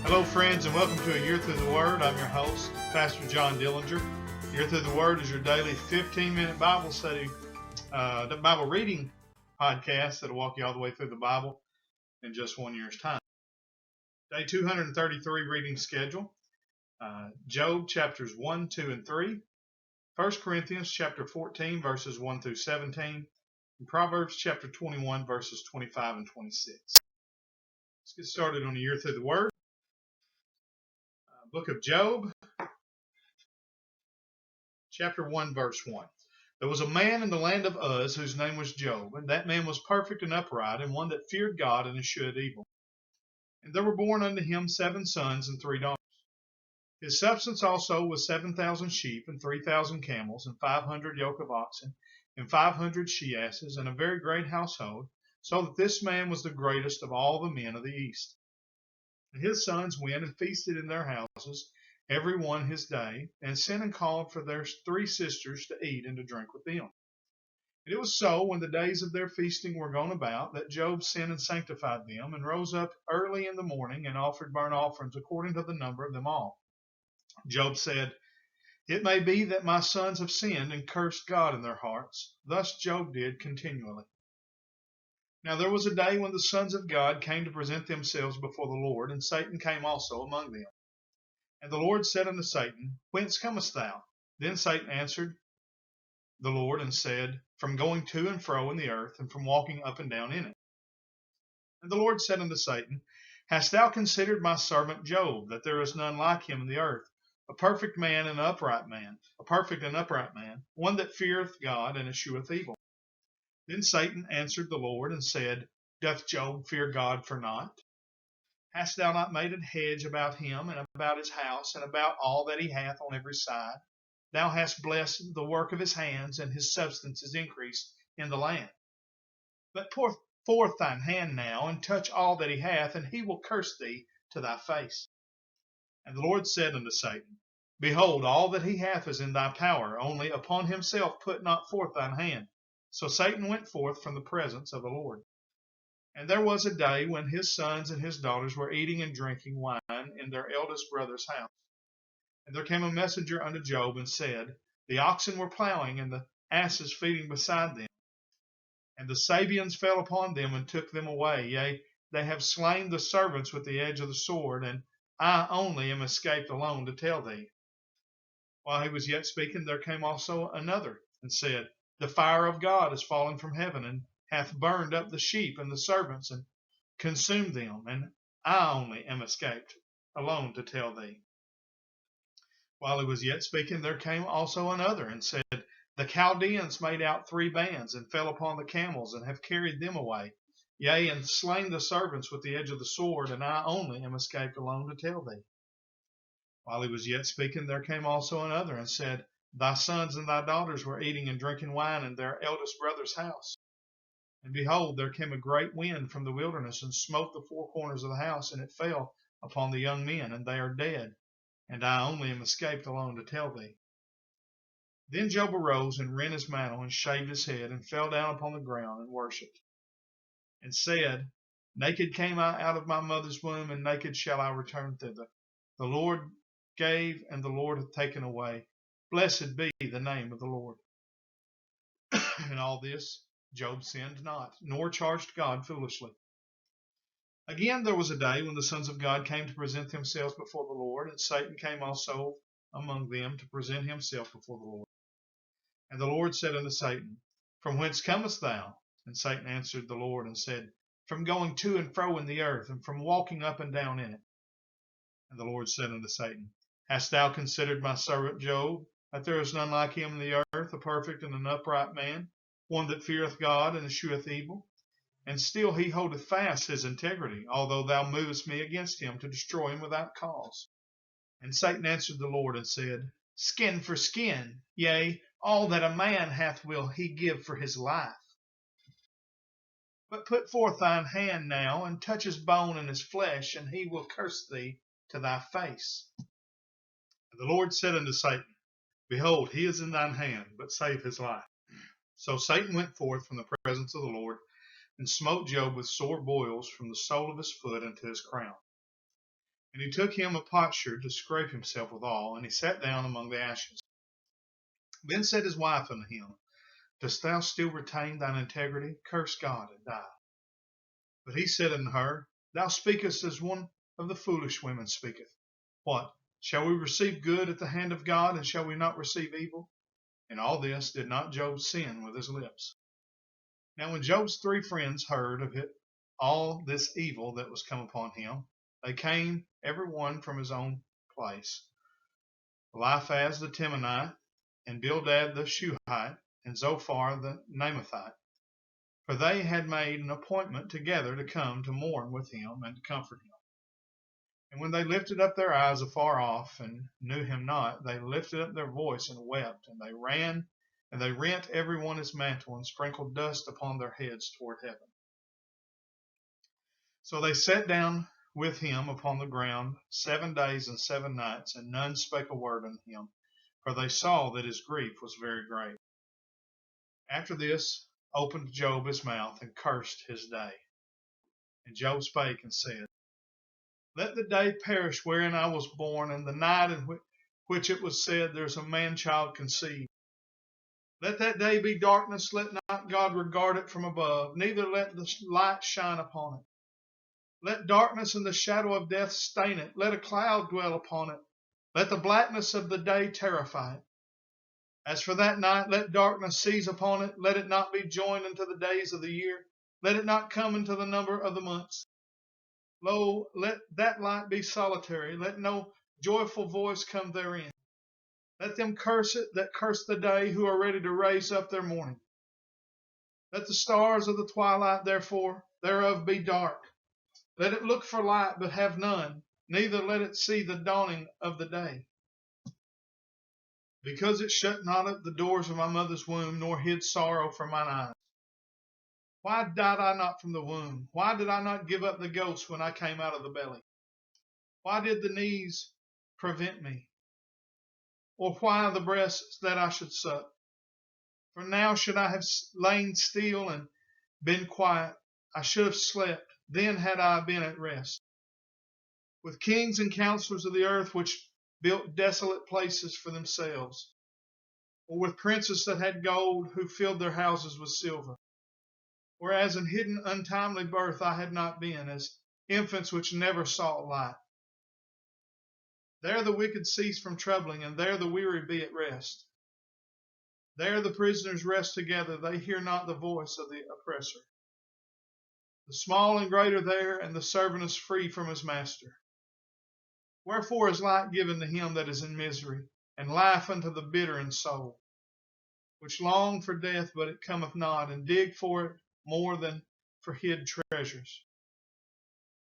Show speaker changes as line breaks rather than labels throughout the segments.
Hello, friends, and welcome to A Year Through the Word. I'm your host, Pastor John Dillinger. Year Through the Word is your daily 15-minute Bible study, Bible reading podcast that'll walk you all the way through the Bible in just 1 year's time. Day 233 reading schedule, Job chapters 1, 2, and 3, 1 Corinthians chapter 14, verses 1 through 17, and Proverbs chapter 21, verses 25 and 26. Let's get started on A Year Through the Word. Book of Job, chapter 1, verse 1. There was a man in the land of Uz whose name was Job, and that man was perfect and upright, and one that feared God and eschewed evil. And there were born unto him 7 sons and 3 daughters. His substance also was 7,000 sheep, and 3,000 camels, and 500 yoke of oxen, and 500 she-asses, and a very great household, so that this man was the greatest of all the men of the east. And his sons went and feasted in their houses, every one his day, and sent and called for their 3 sisters to eat and to drink with them. And it was so, when the days of their feasting were gone about, that Job sinned and sanctified them, and rose up early in the morning, and offered burnt offerings according to the number of them all. Job said, It may be that my sons have sinned and cursed God in their hearts. Thus Job did continually. Now there was a day when the sons of God came to present themselves before the Lord, and Satan came also among them. And the Lord said unto Satan, Whence comest thou? Then Satan answered the Lord and said, From going to and fro in the earth, and from walking up and down in it. And the Lord said unto Satan, Hast thou considered my servant Job, that there is none like him in the earth, a perfect and upright man, one that feareth God and escheweth evil? Then Satan answered the Lord and said, Doth Job fear God for naught? Hast thou not made a hedge about him, and about his house, and about all that he hath on every side? Thou hast blessed the work of his hands, and his substance is increased in the land. But pour forth thine hand now, and touch all that he hath, and he will curse thee to thy face. And the Lord said unto Satan, Behold, all that he hath is in thy power, only upon himself put not forth thine hand. So Satan went forth from the presence of the Lord. And there was a day when his sons and his daughters were eating and drinking wine in their eldest brother's house. And there came a messenger unto Job and said, The oxen were plowing, and the asses feeding beside them. And the Sabeans fell upon them and took them away. Yea, they have slain the servants with the edge of the sword, and I only am escaped alone to tell thee. While he was yet speaking, there came also another, and said, The fire of God is fallen from heaven, and hath burned up the sheep and the servants, and consumed them, and I only am escaped alone to tell thee. While he was yet speaking, there came also another, and said, The Chaldeans made out 3 bands, and fell upon the camels, and have carried them away. Yea, and slain the servants with the edge of the sword, and I only am escaped alone to tell thee. While he was yet speaking, there came also another, and said, Thy sons and thy daughters were eating and drinking wine in their eldest brother's house. And behold, there came a great wind from the wilderness, and smote the 4 corners of the house, and it fell upon the young men, and they are dead. And I only am escaped alone to tell thee. Then Job arose, and rent his mantle, and shaved his head, and fell down upon the ground, and worshipped, and said, Naked came I out of my mother's womb, and naked shall I return thither. The Lord gave, and the Lord hath taken away. Blessed be the name of the Lord. In all this Job sinned not, nor charged God foolishly. Again there was a day when the sons of God came to present themselves before the Lord, and Satan came also among them to present himself before the Lord. And the Lord said unto Satan, From whence comest thou? And Satan answered the Lord and said, From going to and fro in the earth, and from walking up and down in it. And the Lord said unto Satan, Hast thou considered my servant Job, that there is none like him in the earth, a perfect and an upright man, one that feareth God and escheweth evil? And still he holdeth fast his integrity, although thou movest me against him to destroy him without cause. And Satan answered the Lord and said, Skin for skin, yea, all that a man hath will he give for his life. But put forth thine hand now, and touch his bone and his flesh, and he will curse thee to thy face. And the Lord said unto Satan, Behold, he is in thine hand, but save his life. So Satan went forth from the presence of the Lord, and smote Job with sore boils from the sole of his foot unto his crown. And he took him a potsherd to scrape himself withal, and he sat down among the ashes. Then said his wife unto him, Dost thou still retain thine integrity? Curse God and die. But he said unto her, Thou speakest as one of the foolish women speaketh. What? Shall we receive good at the hand of God, and shall we not receive evil? In all this did not Job sin with his lips. Now when Job's 3 friends heard of it, all this evil that was come upon him, they came every one from his own place. Eliphaz the Temanite, and Bildad the Shuhite, and Zophar the Naamathite. For they had made an appointment together to come to mourn with him and to comfort him. And when they lifted up their eyes afar off and knew him not, they lifted up their voice and wept, and they ran, and they rent every one his mantle, and sprinkled dust upon their heads toward heaven. So they sat down with him upon the ground 7 days and 7 nights, and none spake a word unto him, for they saw that his grief was very great. After this opened Job his mouth, and cursed his day. And Job spake and said, Let the day perish wherein I was born, and the night in which it was said, There's a man-child conceived. Let that day be darkness, let not God regard it from above, neither let the light shine upon it. Let darkness and the shadow of death stain it, let a cloud dwell upon it, let the blackness of the day terrify it. As for that night, let darkness seize upon it, let it not be joined unto the days of the year, let it not come into the number of the months. Lo, let that light be solitary, let no joyful voice come therein. Let them curse it that curse the day, who are ready to raise up their mourning. Let the stars of the twilight, therefore, thereof be dark. Let it look for light, but have none, neither let it see the dawning of the day. Because it shut not up the doors of my mother's womb, nor hid sorrow from mine eyes. Why died I not from the womb? Why did I not give up the ghost when I came out of the belly? Why did the knees prevent me? Or why the breasts that I should suck? For now should I have lain still and been quiet. I should have slept, then had I been at rest. With kings and counselors of the earth, which built desolate places for themselves, or with princes that had gold, who filled their houses with silver. Whereas in hidden untimely birth I had not been, as infants which never saw light. There the wicked cease from troubling, and there the weary be at rest. There the prisoners rest together, they hear not the voice of the oppressor. The small and great are there, and the servant is free from his master. Wherefore is light given to him that is in misery, and life unto the bitter in soul, which long for death, but it cometh not, and dig for it more than for hid treasures,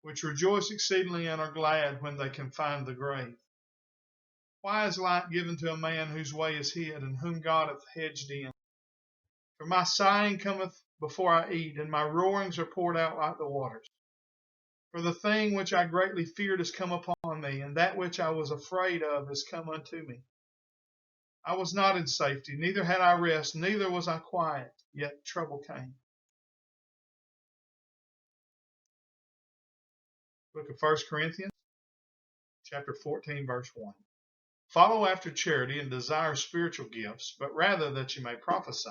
which rejoice exceedingly and are glad when they can find the grave. Why is light given to a man whose way is hid, and whom God hath hedged in? For my sighing cometh before I eat, and my roarings are poured out like the waters. For the thing which I greatly feared is come upon me, and that which I was afraid of is come unto me. I was not in safety, neither had I rest, neither was I quiet, yet trouble came. Book of 1 Corinthians, chapter 14, verse 1. Follow after charity and desire spiritual gifts, but rather that you may prophesy.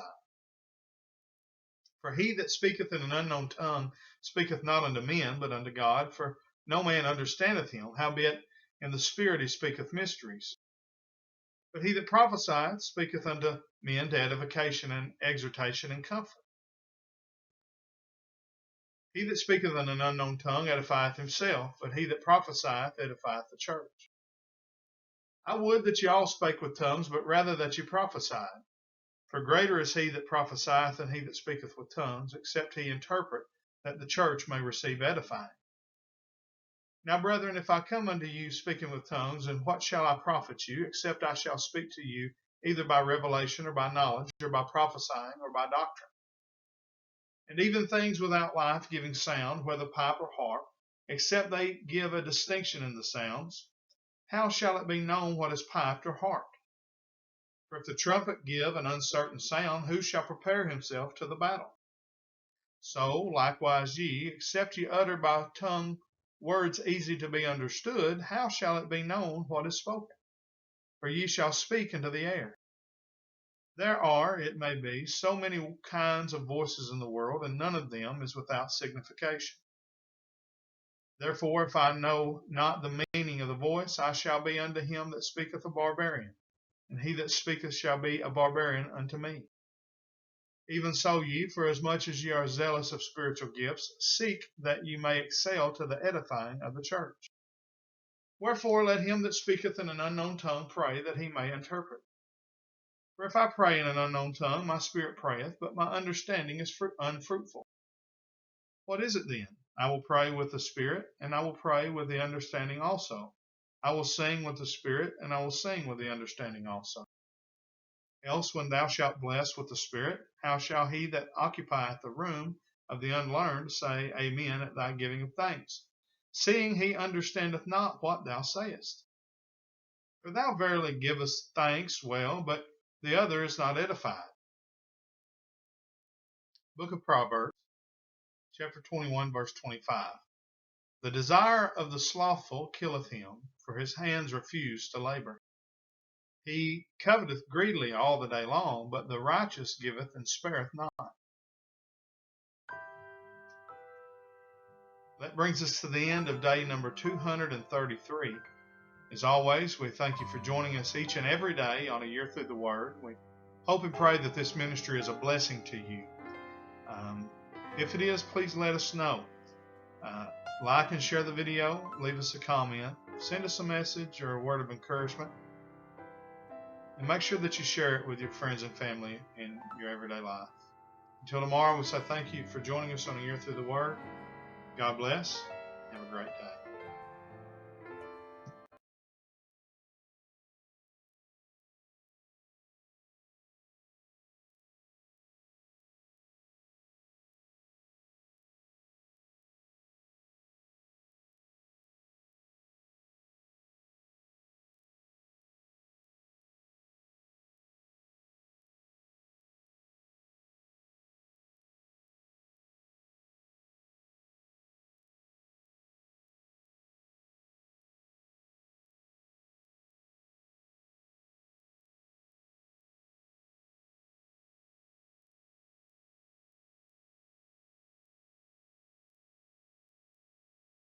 For he that speaketh in an unknown tongue speaketh not unto men, but unto God, for no man understandeth him, howbeit in the Spirit he speaketh mysteries. But he that prophesieth speaketh unto men to edification and exhortation and comfort. He that speaketh in an unknown tongue edifieth himself, but he that prophesieth edifieth the church. I would that ye all spake with tongues, but rather that ye prophesied. For greater is he that prophesieth than he that speaketh with tongues, except he interpret, that the church may receive edifying. Now, brethren, if I come unto you speaking with tongues, and what shall I profit you, except I shall speak to you either by revelation or by knowledge, or by prophesying or by doctrine? And even things without life giving sound, whether pipe or harp, except they give a distinction in the sounds, how shall it be known what is piped or harped? For if the trumpet give an uncertain sound, who shall prepare himself to the battle? So likewise ye, except ye utter by tongue words easy to be understood, how shall it be known what is spoken? For ye shall speak into the air. There are, it may be, so many kinds of voices in the world, and none of them is without signification. Therefore, if I know not the meaning of the voice, I shall be unto him that speaketh a barbarian, and he that speaketh shall be a barbarian unto me. Even so ye, for as much as ye are zealous of spiritual gifts, seek that ye may excel to the edifying of the church. Wherefore let him that speaketh in an unknown tongue pray that he may interpret. For if I pray in an unknown tongue, my spirit prayeth, but my understanding is unfruitful. What is it then? I will pray with the spirit, and I will pray with the understanding also. I will sing with the spirit, and I will sing with the understanding also. Else when thou shalt bless with the spirit, how shall he that occupieth the room of the unlearned say amen at thy giving of thanks, seeing he understandeth not what thou sayest? For thou verily givest thanks well, but the other is not edified. Book of Proverbs, chapter 21, verse 25. The desire of the slothful killeth him, for his hands refuse to labor. He coveteth greedily all the day long, but the righteous giveth and spareth not. That brings us to the end of day number 233. As always, we thank you for joining us each and every day on A Year Through the Word. We hope and pray that this ministry is a blessing to you. If it is, please let us know. Like and share the video, leave us a comment, send us a message or a word of encouragement, and make sure that you share it with your friends and family in your everyday life. Until tomorrow, we say thank you for joining us on A Year Through the Word. God bless. Have a great day.